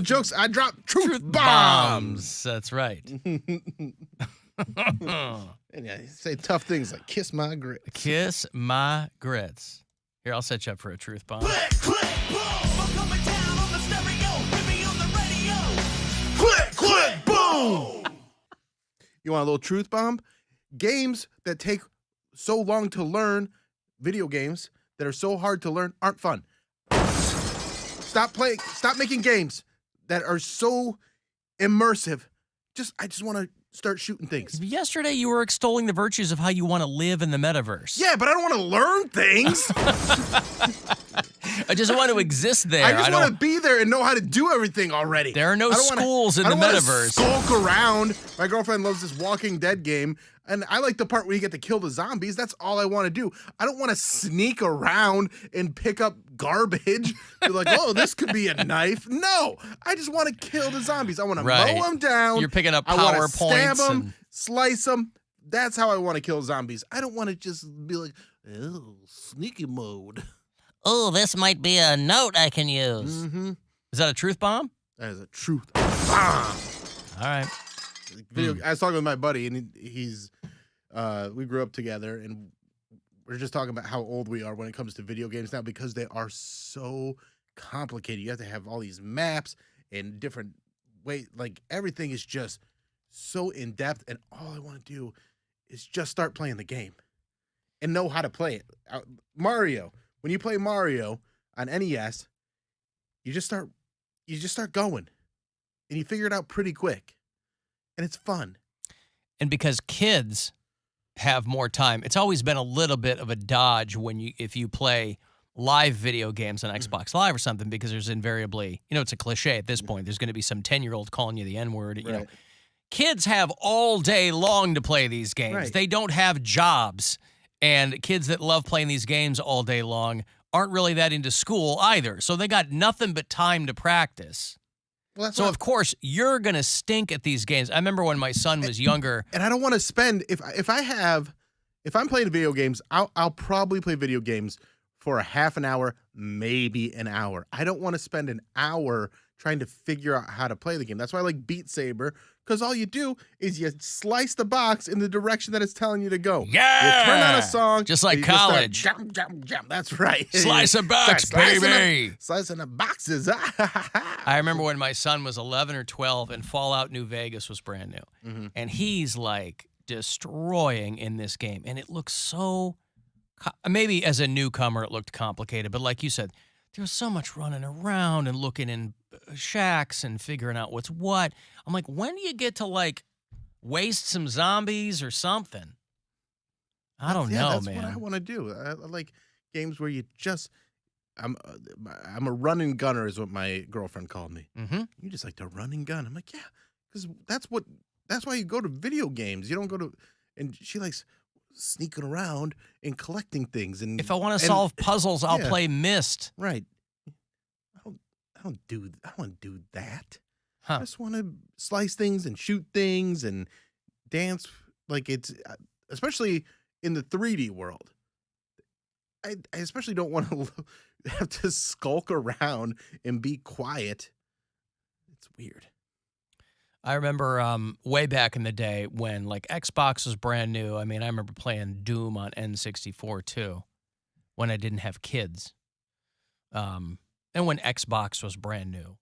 drop jokes. I drop truth bombs. Bombs. That's right. And yeah, say tough things like kiss my grits. Kiss my grits. Here, I'll set you up for a truth bomb. Click, click, boom. I'm coming down on the stereo. Hit me on the radio. Click, click, boom. You want a little truth bomb? Games that take so long to learn, video games that are so hard to learn, aren't fun. Stop making games that are so immersive. I just want to start shooting things. Yesterday, you were extolling the virtues of how you want to live in the metaverse. Yeah, but I don't want to learn things. I just want to exist there. I just want to be there and know how to do everything already. There are no schools in the metaverse. I don't want to skulk around. My girlfriend loves this Walking Dead game, and I like the part where you get to kill the zombies. That's all I want to do. I don't want to sneak around and pick up garbage. Be like, oh, this could be a knife. No, I just want to kill the zombies. I want to mow them down. You're picking up PowerPoints. I want to stab them, slice them. That's how I want to kill zombies. I don't want to just be like, oh, sneaky mode. Oh, this might be a note I can use. Mm-hmm. Is that a truth bomb? That is a truth bomb. All right. I was talking with my buddy, and he's we grew up together, and we're just talking about how old we are when it comes to video games now because they are so complicated. You have to have all these maps and different ways. Like, everything is just so in-depth, and all I want to do is just start playing the game and know how to play it. Mario. When you play Mario on NES, you just start going, and you figure it out pretty quick, and it's fun. And because kids have more time, it's always been a little bit of a dodge if you play live video games on Xbox Live or something, because there's invariably, it's a cliche at this point. There's going to be some 10-year-old calling you the N-word. You know, kids have all day long to play these games. Right. They don't have jobs. And kids that love playing these games all day long aren't really that into school either. So they got nothing but time to practice. Well, so, of course, you're going to stink at these games. I remember when my son was younger. And I don't want to spend, if I'm playing video games, I'll probably play video games for a half an hour, maybe an hour. I don't want to spend an hour trying to figure out how to play the game. That's why I like Beat Saber, because all you do is you slice the box in the direction that it's telling you to go. Yeah! You turn on a song. Just like college. Jump, jump, jump. That's right. Slice a box, baby. Slicing the boxes. I remember when my son was 11 or 12 and Fallout New Vegas was brand new. Mm-hmm. And he's like destroying in this game. And it looks so, maybe as a newcomer it looked complicated, but like you said, there was so much running around and looking in shacks and figuring out what's what. I'm like, when do you get to like waste some zombies or something? I don't know, that's man. That's what I want to do. I like games where you just, I'm a run and gunner is what my girlfriend called me. Mm-hmm. You just like to run and gun. I'm like, yeah, because that's why you go to video games. You don't go to, and she likes sneaking around and collecting things. And if I want to solve puzzles, I'll play Myst. Right. I don't want to do that. Huh. I just want to slice things and shoot things and dance. Like, it's especially in the 3D world. I especially don't want to have to skulk around and be quiet. It's weird. I remember way back in the day when like Xbox was brand new. I mean, I remember playing Doom on N64 too, when I didn't have kids. And when Xbox was brand new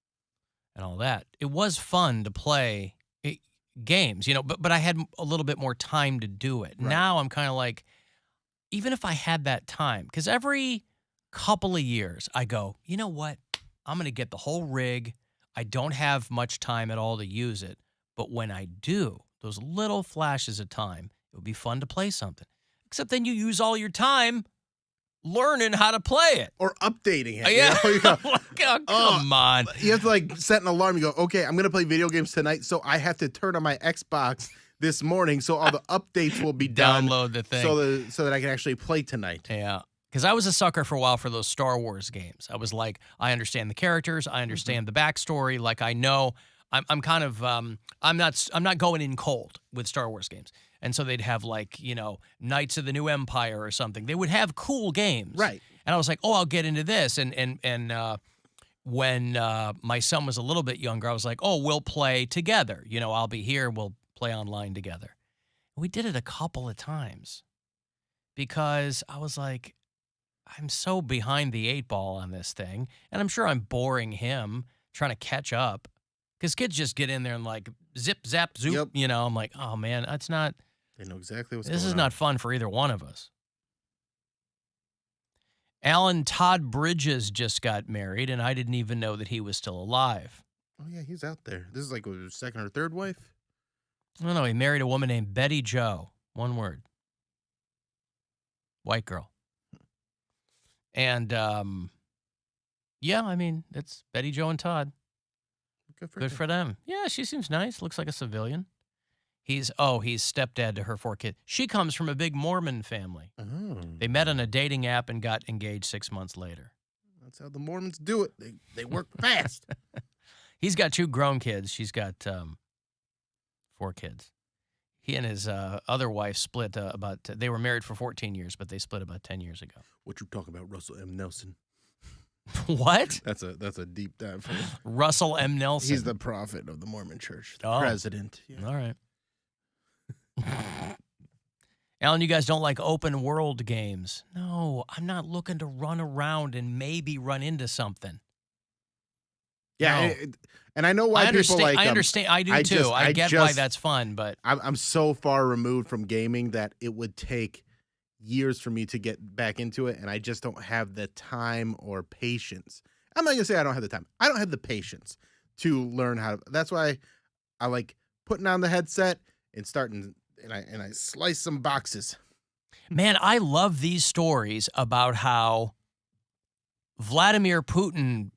and all that. It was fun to play games, but I had a little bit more time to do it. Right. Now I'm kind of like, even if I had that time, because every couple of years I go, you know what? I'm going to get the whole rig. I don't have much time at all to use it, but when I do, those little flashes of time, it would be fun to play something. Except then you use all your time learning how to play it. Or updating it. Yeah. You go, come on. You have to like set an alarm. You go, okay, I'm going to play video games tonight, so I have to turn on my Xbox this morning so all the updates will be done. Download the thing. So that I can actually play tonight. Yeah. Because I was a sucker for a while for those Star Wars games. I was like, I understand the characters, I understand the backstory. Like I know, I'm kind of, I'm not going in cold with Star Wars games. And so they'd have like, Knights of the New Empire or something. They would have cool games, right? And I was like, oh, I'll get into this. And when my son was a little bit younger, I was like, oh, we'll play together. You know, I'll be here. We'll play online together. We did it a couple of times because I was like, I'm so behind the 8 ball on this thing. And I'm sure I'm boring him trying to catch up because kids just get in there and like zip, zap, zoop. Yep. You know, I'm like, oh, man, that's not. They know exactly what's going on. This is not fun for either one of us. Alan Todd Bridges just got married, and I didn't even know that he was still alive. Oh, yeah, he's out there. This is like his second or third wife? I don't know. He married a woman named Betty Jo. One word. White girl. And, yeah, I mean, it's Betty Jo and Todd. Good for them. Yeah, she seems nice. Looks like a civilian. He's stepdad to her 4 kids. She comes from a big Mormon family. Oh. They met on a dating app and got engaged 6 months later. That's how the Mormons do it. They work fast. He's got 2 grown kids. She's got 4 kids. He and his other wife split they were married for 14 years, but they split about 10 years ago. What you talking about, Russell M. Nelson? What? That's a deep dive for you. Russell M. Nelson. He's the prophet of the Mormon church. The Oh. president. Yeah. All right. Alan, you guys don't like open world games. No, I'm not looking to run around and maybe run into something. Yeah, No. and I know why people like. I understand. I do too. I get why that's fun, but I'm so far removed from gaming that it would take years for me to get back into it, and I just don't have the time or patience. I'm not gonna say I don't have the time. I don't have the patience to learn how to. That's why I like putting on the headset and starting, and I slice some boxes. man, I love these stories about how Vladimir Putin,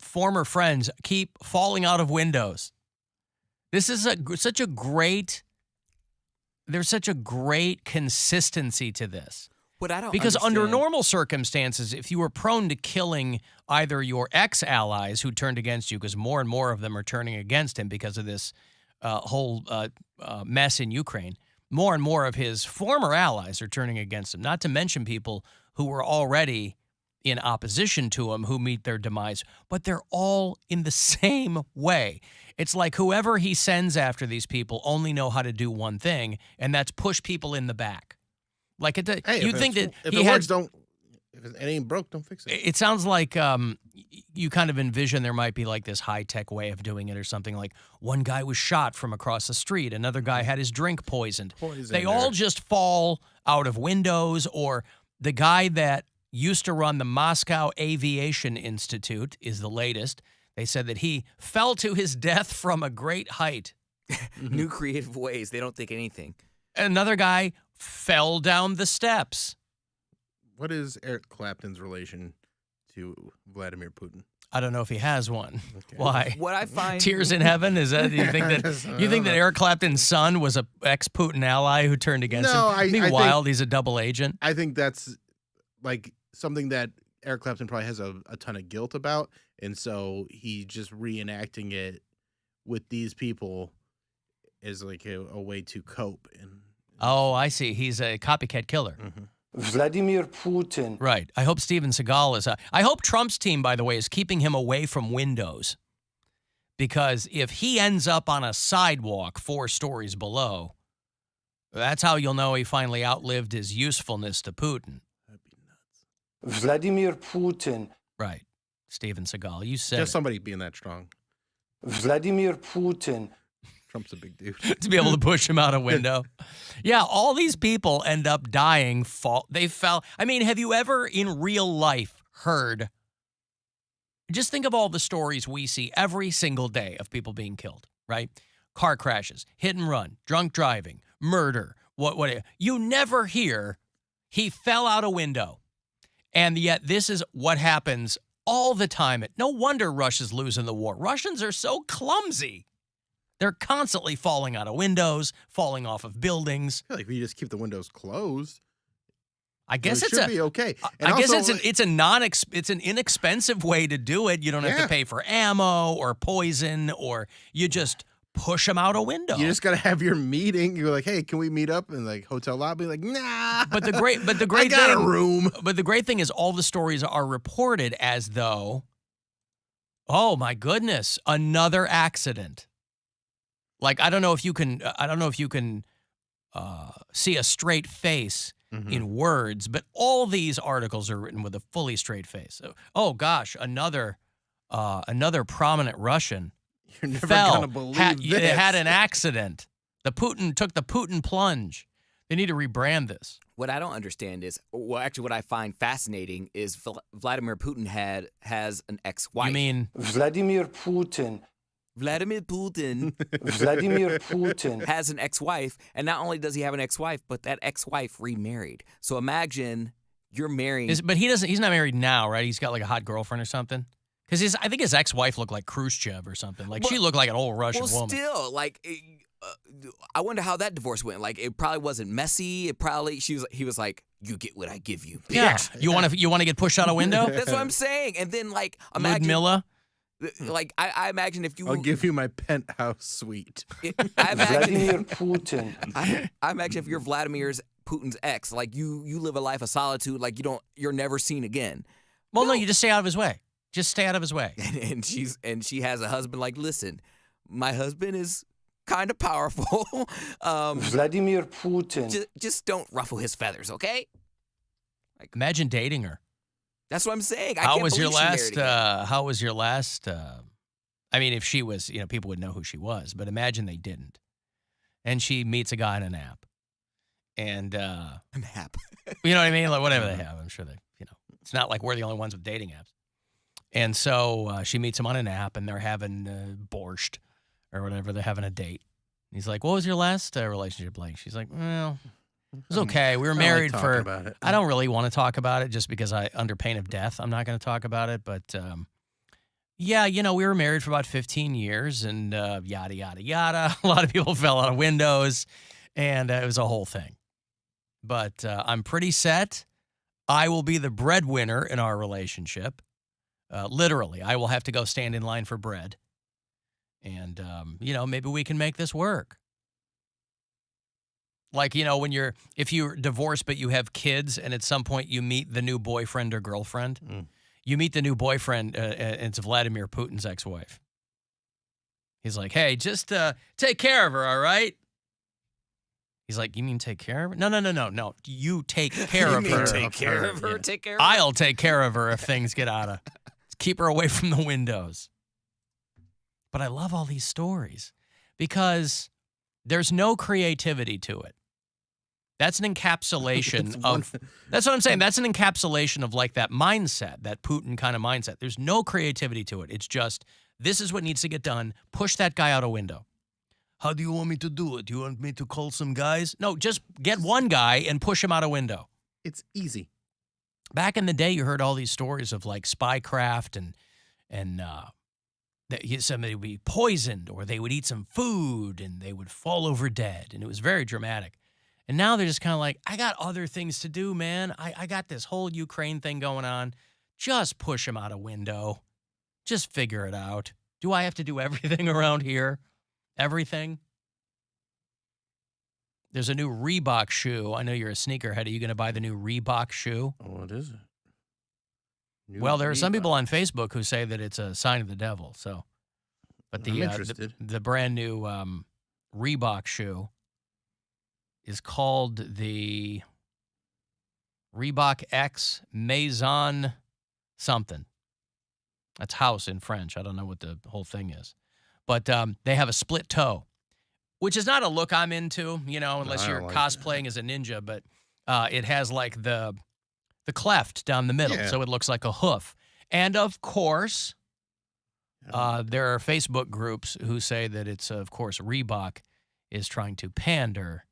former friends, keep falling out of windows. This is such a great. There's such a great consistency to this. What I don't Because under understand- normal circumstances, if you were prone to killing either your ex-allies who turned against you, because more and more of them are turning against him because of this whole mess in Ukraine, more and more of his former allies are turning against him, not to mention people who were already in opposition to him who meet their demise, but they're all in the same way. It's like whoever he sends after these people only know how to do one thing, and that's push people in the back. Like Hey, you think that if he it had, works, don't. If it ain't broke, don't fix it. it sounds like you kind of envision there might be like this high-tech way of doing it or something like one guy was shot from across the street, another guy had his drink poisoned. They all just fall out of windows, or the guy that used to run the Moscow Aviation Institute is the latest. They said that he fell to his death from a great height. New creative ways. They don't think anything. Another guy fell down the steps. What is Eric Clapton's relation to Vladimir Putin? I don't know if he has one. Okay. Why? What I find Tears in heaven? Is that you think that Eric Clapton's son was a ex-Putin ally who turned against No, him? I think- Meanwhile, he's a double agent. I think that's like something that Eric Clapton probably has a ton of guilt about, and so he just reenacting it with these people is like a way to cope. And Oh, I see. He's a copycat killer. Vladimir Putin. Right. I hope Steven Seagal is. I hope Trump's team, by the way, is keeping him away from windows. Because if he ends up on a sidewalk 4 stories below, that's how you'll know he finally outlived his usefulness to Putin. that'd be nuts. Vladimir Putin. Right. Steven Seagal, you said Just it. somebody being that strong. Vladimir Putin. Trump's a big dude. to be able to push him out a window. Yeah, all these people end up dying. They fell. I mean, have you ever in real life heard? Just think of all the stories we see every single day of people being killed, right? Car crashes, hit and run, drunk driving, murder. What? You never hear he fell out a window. And yet this is what happens all the time. No wonder Russia's losing the war. Russians are so clumsy. They're constantly falling out of windows, falling off of buildings. I feel like if you just keep the windows closed, I guess it should be okay. And I guess also, it's an inexpensive way to do it. You don't have to Yeah. pay for ammo or poison, or you just push them out a window. you just gotta have your meeting. You're like, hey, can we meet up in like hotel lobby? Like, nah. But the great I got thing, a room. But the great thing is all the stories are reported as though Oh my goodness, another accident. Like I don't know if you can see a straight face in words, but all these articles are written with a fully straight face. So, oh gosh, another prominent Russian You're never fell, gonna believe had, had this. an accident. The Putin took the Putin plunge. They need to rebrand this. What I don't understand is, well, actually, what I find fascinating is Vladimir Putin has an ex-wife. You mean Vladimir Putin. Vladimir Putin Vladimir Putin. has an ex-wife, and not only does he have an ex-wife, but that ex-wife remarried. So imagine you're marrying. but he's not married now, right? He's got like a hot girlfriend or something. Because I think his ex-wife looked like Khrushchev or something. Like she looked like an old Russian woman. Still, like, I wonder how that divorce went. Like, it probably wasn't messy. It probably he was like, "You get what I give you, bitch." Yeah. You want to get pushed out a window? That's what I'm saying. And then, like, imagine, Ludmilla? like, I imagine if you, I'll give you my penthouse suite. I Vladimir imagine, Putin. I imagine if you're Putin's ex, like you live a life of solitude, like you're never seen again. Well, no, you just stay out of his way. Just stay out of his way. And she has a husband. Like, listen, my husband is kind of powerful. Vladimir Putin. Just don't ruffle his feathers, okay? Imagine dating her. That's what I'm saying. I How can't was your believe she married last? again. How was your last? I mean, if she was, people would know who she was. But imagine they didn't, and she meets a guy in an app, and An app. you know what I mean? Like whatever they have, I'm sure they, it's not like we're the only ones with dating apps. And so she meets him on an app, and they're having borscht or whatever. They're having a date. And he's like, "What was your last relationship like?" She's like, "Well, it was okay. We were married talking for." about it. I don't really want to talk about it just because under pain of death, I'm not going to talk about it. But yeah, we were married for about 15 years, and yada yada yada. A lot of people fell out of windows, and it was a whole thing. But I'm pretty set. I will be the breadwinner in our relationship. Literally, I will have to go stand in line for bread. And, maybe we can make this work. Like, if you're divorced but you have kids and at some point you meet the new boyfriend or girlfriend, you meet the new boyfriend and it's Vladimir Putin's ex-wife. He's like, "Hey, just take care of her, all right?" He's like, "You mean take care of her?" No. You take care of her. Take care of her. Yeah. Take care of her. I'll take care of her if things get out of. Keep her away from the windows. But I love all these stories because there's no creativity to it. That's an encapsulation of. That's what I'm saying. That's an encapsulation of like that mindset, that Putin kind of mindset. There's no creativity to it. It's just, this is what needs to get done. Push that guy out a window. How do you want me to do it? Do you want me to call some guys? No, just get one guy and push him out a window. It's easy. Back in the day, you heard all these stories of like spycraft and that somebody would be poisoned or they would eat some food and they would fall over dead. And it was very dramatic. And now they're just kind of like, I got other things to do, man. I got this whole Ukraine thing going on. Just push him out a window. Just figure it out. Do I have to do everything around here? Everything? There's a new Reebok shoe. I know you're a sneakerhead. Are you going to buy the new Reebok shoe? Oh, what is it? New Well, there are some Reebok. people on Facebook who say that it's a sign of the devil. So, but I'm interested. the brand new Reebok shoe is called the Reebok X Maison something. That's house in French. I don't know what the whole thing is, but they have a split toe, which is not a look I'm into, unless I you're don't like cosplaying as a ninja. But it has like the cleft down the middle, Yeah. so it looks like a hoof. And of course, there are Facebook groups who say that it's, of course, Reebok is trying to pander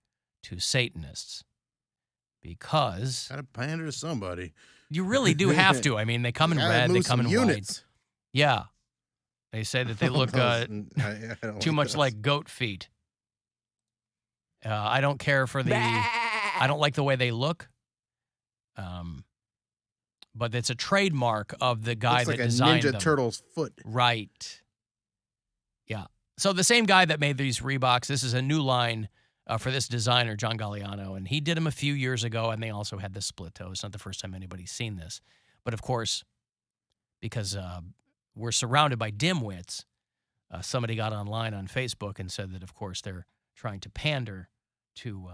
to Satanists because Gotta pander to somebody. you really do have to. I mean, they come in Gotta red, they move come in some white. units. Yeah. They say that they look I don't too much those. like goat feet. I don't care for I don't like the way they look. But it's a trademark of the guy Looks like that a designed Ninja them. Turtle's foot. Right. Yeah. So the same guy that made these Reeboks, this is a new line for this designer, John Galliano, and he did them a few years ago, and they also had the split toe. It's not the first time anybody's seen this. But of course, because we're surrounded by dimwits. Somebody got online on Facebook and said that, of course, they're trying to pander to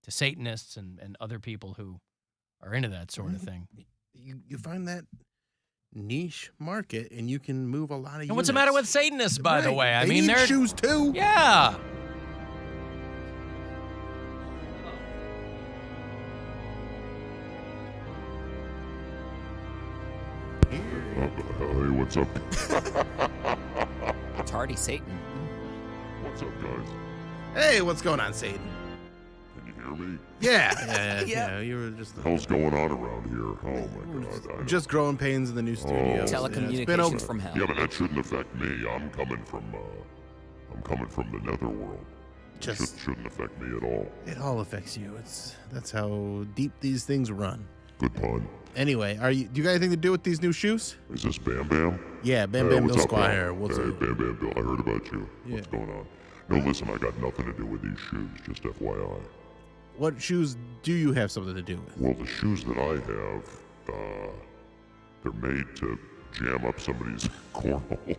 Satanists and other people who are into that sort of thing. You find that niche market, and you can move a lot of. And what's the matter with Satanists, by the way? I mean, need they're shoes too. Yeah. Hey, what's up? Tardy Satan. What's up, guys? Hey, what's going on, Satan? Can you hear me? Yeah. You were just What the hell's going on around here? Oh my God! just growing pains in the new studio. Telecommunications from hell. Yeah, but that shouldn't affect me. I'm coming from the netherworld. Shouldn't affect me at all. It all affects you. That's how deep these things run. Good pun. Anyway, do you got anything to do with these new shoes? Is this Bam Bam? Yeah, Bam Hey, Bam what's Bill up, pal? Squire. What's Hey, up? Bam Bam Bill. I heard about you. Yeah. What's going on? No, listen, I got nothing to do with these shoes. Just FYI. What shoes do you have something to do with? Well, the shoes that I have, they're made to jam up somebody's cornhole.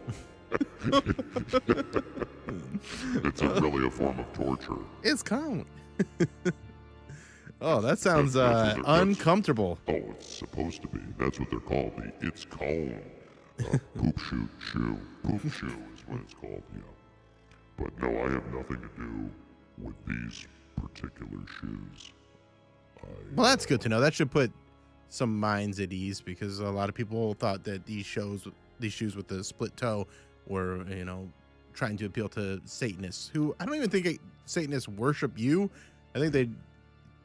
It's really a form of torture. It's count. Oh, that sounds That's uncomfortable. Oh, it's supposed to be. That's what they're called. The It's Cone poop shoe. Poop shoe is what it's called, yeah. But no, I have nothing to do with these particular shoes. Well, that's good to know. That should put some minds at ease, because a lot of people thought that these shoes with the split toe were, trying to appeal to Satanists, who I don't even think Satanists worship you. I think they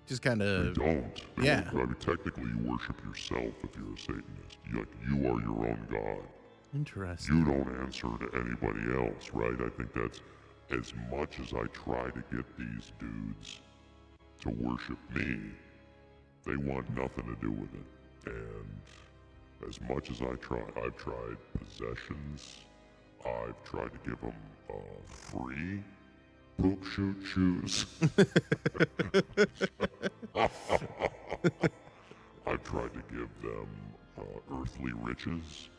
just kind of don't. Yeah. I mean, technically, you worship yourself if you're a Satanist. You are your own God. Interesting. You don't answer to anybody else, right? I think that's as much as I try to get these dudes to worship me, they want nothing to do with it. And as much as I've tried possessions, I've tried to give them free poop shoot shoes. I've tried to give them earthly riches.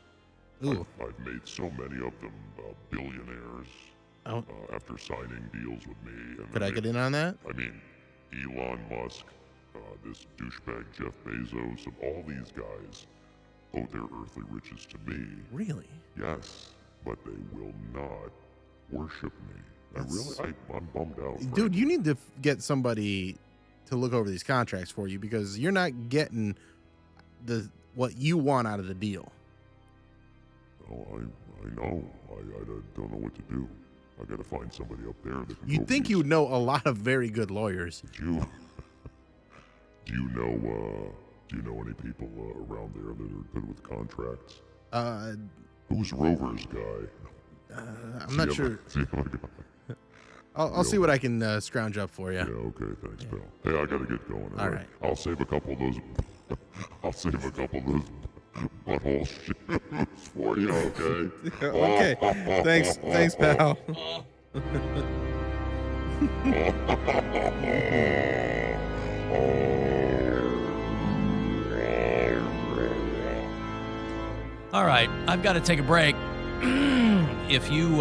Ooh. I've made so many of them billionaires after signing deals with me. And Could I get in on that? I mean, Elon Musk, this douchebag Jeff Bezos, and all these guys owe their earthly riches to me. Really? Yes, but they will not worship me. I'm bummed out. Dude, frankly. you need to get somebody to look over these contracts for you, because you're not getting what you want out of the deal. Oh, I know. I don't know what to do. I got to find somebody up there that can. You'd think you would know a lot of very good lawyers. Do you know any people around there that are good with contracts? Who's Rover's guy? I'm not sure. I'll see what I can scrounge up for you. Yeah, okay, thanks, pal. Hey, I gotta get going. All right. I'll save a couple of those. Butthole shoes for you, okay? Okay. Thanks, pal. All right, I've got to take a break. If you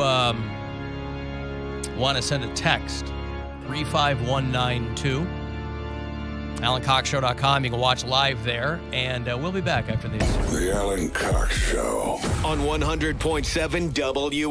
want to send a text, 35192, AlanCoxShow.com. You can watch live there, and we'll be back after these. The Alan Cox Show. On 100.7 W.